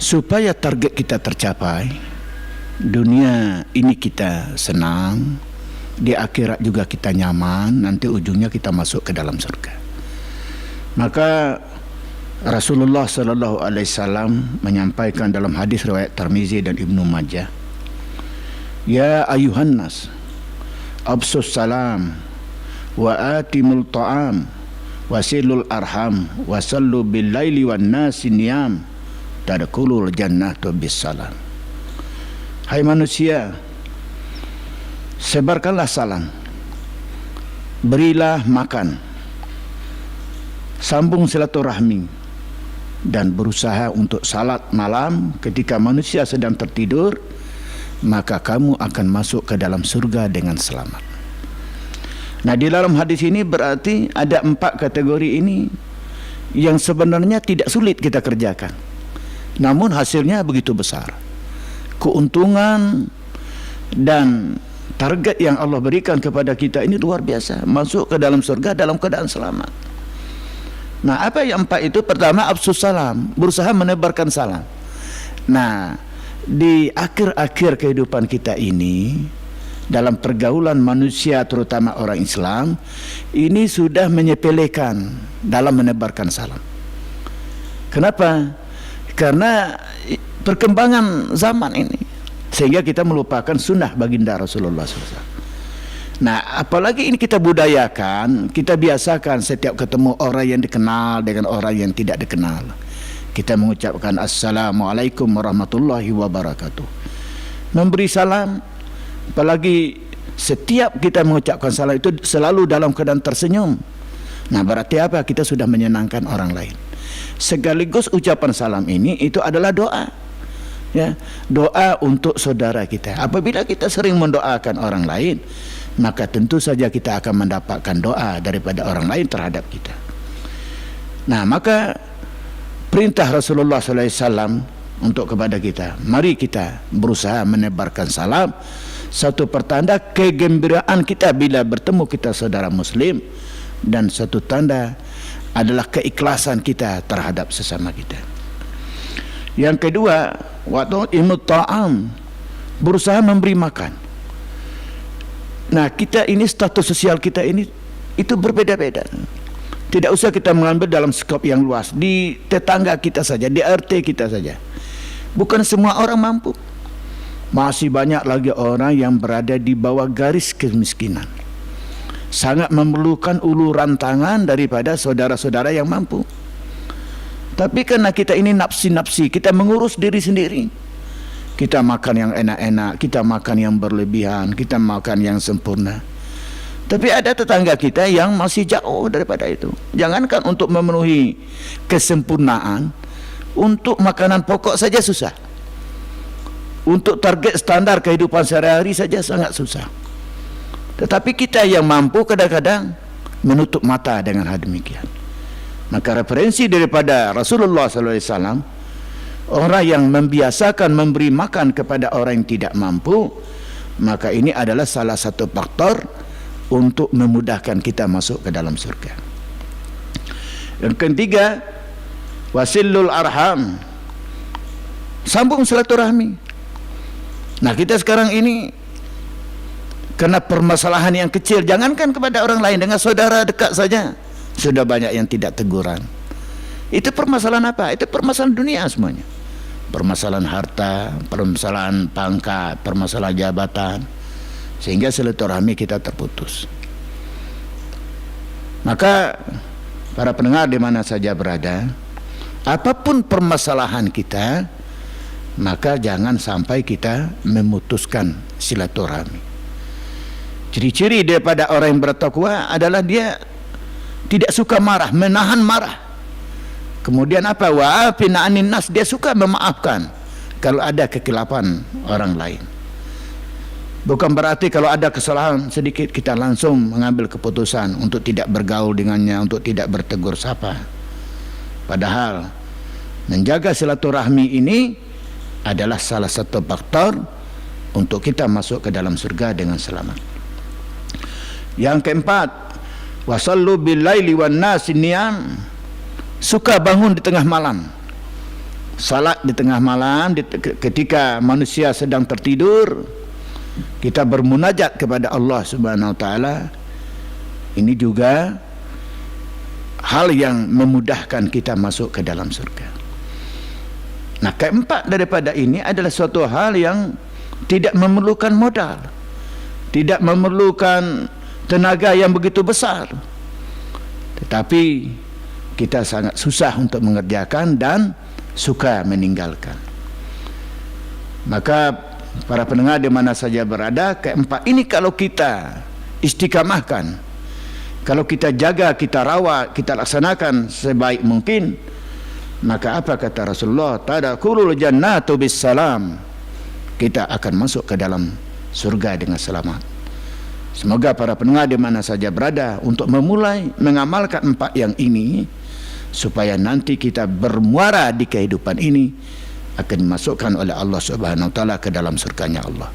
supaya target kita tercapai. Dunia ini kita senang, di akhirat juga kita nyaman, nanti ujungnya kita masuk ke dalam surga. Maka Rasulullah sallallahu alaihi wasallam menyampaikan dalam hadis riwayat Tirmizi dan Ibnu Majah, "Ya ayuhan nas, absus salam wa atimul ta'am wasilul arham wasallu bil laili wan nasi niyam tadkhulul jannata bis salam." Hai manusia, sebarkanlah salam, berilah makan, sambung silaturahmi, dan berusaha untuk salat malam ketika manusia sedang tertidur, maka kamu akan masuk ke dalam surga dengan selamat. Nah, di dalam hadis ini berarti ada 4 kategori ini yang sebenarnya tidak sulit kita kerjakan, namun hasilnya begitu besar. Keuntungan dan target yang Allah berikan kepada kita ini luar biasa, masuk ke dalam surga dalam keadaan selamat. Nah, apa yang 4 itu? Pertama, absus salam, berusaha menebarkan salam. Nah, di akhir-akhir kehidupan kita ini, dalam pergaulan manusia terutama orang Islam, ini sudah menyepelekan dalam menebarkan salam. Kenapa? Karena perkembangan zaman ini, sehingga kita melupakan sunnah baginda Rasulullah SAW. Nah, apalagi ini kita budayakan, kita biasakan setiap ketemu orang yang dikenal dengan orang yang tidak dikenal, kita mengucapkan Assalamualaikum warahmatullahi wabarakatuh. Memberi salam, apalagi setiap kita mengucapkan salam itu selalu dalam keadaan tersenyum. Nah, berarti apa? Kita sudah menyenangkan orang lain. Sekaligus ucapan salam ini itu adalah doa. Ya, doa untuk saudara kita. Apabila kita sering mendoakan orang lain, maka tentu saja kita akan mendapatkan doa daripada orang lain terhadap kita. Nah, maka perintah Rasulullah SAW untuk kepada kita, mari kita berusaha menebarkan salam. Satu pertanda kegembiraan kita bila bertemu kita saudara muslim, dan satu tanda adalah keikhlasan kita terhadap sesama kita. Yang kedua, waktu imut ta'am, berusaha memberi makan. Nah, kita ini status sosial kita ini itu berbeda-beda. Tidak usah kita mengambil dalam skop yang luas, di tetangga kita saja, di RT kita saja. Bukan semua orang mampu. Masih banyak lagi orang yang berada di bawah garis kemiskinan, sangat memerlukan uluran tangan daripada saudara-saudara yang mampu. Tapi karena kita ini nafsi-nafsi, kita mengurus diri sendiri. Kita makan yang enak-enak, kita makan yang berlebihan, kita makan yang sempurna. Tapi ada tetangga kita yang masih jauh daripada itu. Jangankan untuk memenuhi kesempurnaan, untuk makanan pokok saja susah. Untuk target standar kehidupan sehari-hari saja sangat susah. Tetapi kita yang mampu kadang-kadang menutup mata dengan hal demikian. Maka referensi daripada Rasulullah SAW, orang yang membiasakan memberi makan kepada orang yang tidak mampu, maka ini adalah salah satu faktor untuk memudahkan kita masuk ke dalam surga. Yang ketiga, wasilul arham, sambung silaturahmi. Nah, kita sekarang ini karena permasalahan yang kecil, jangankan kepada orang lain, dengan saudara dekat saja sudah banyak yang tidak teguran. Itu permasalahan apa? Itu permasalahan dunia semuanya. Permasalahan harta, permasalahan pangkat, permasalahan jabatan, sehingga silaturahmi kita terputus. Maka para pendengar di mana saja berada, apapun permasalahan kita, maka jangan sampai kita memutuskan silaturahmi. Ciri-ciri daripada orang yang bertakwa adalah dia tidak suka marah, menahan marah. Kemudian apa? Wa'afin 'anin nas, dia suka memaafkan kalau ada kekilapan orang lain. Bukan berarti kalau ada kesalahan sedikit kita langsung mengambil keputusan untuk tidak bergaul dengannya, untuk tidak bertegur sapa. Padahal menjaga silaturahmi ini adalah salah satu faktor untuk kita masuk ke dalam surga dengan selamat. Yang keempat, wasallu bil laili wan nasi niyam, suka bangun di tengah malam salat di tengah malam, ketika manusia sedang tertidur, kita bermunajat kepada Allah Subhanahu wa taala. Ini juga hal yang memudahkan kita masuk ke dalam surga. Nah, keempat daripada ini adalah suatu hal yang tidak memerlukan modal, tidak memerlukan tenaga yang begitu besar, tetapi kita sangat susah untuk mengerjakan dan suka meninggalkan. Maka para pendengar di mana saja berada, keempat ini kalau kita istiqamahkan, kalau kita jaga, kita rawat, kita laksanakan sebaik mungkin, maka apa kata Rasulullah? Tadkhulul jannatu bissalam. Kita akan masuk ke dalam surga dengan selamat. Semoga para pendengar di mana saja berada untuk memulai mengamalkan empat yang ini, supaya nanti kita bermuara di kehidupan ini akan dimasukkan oleh Allah Subhanahu wa taala ke dalam surganya Allah.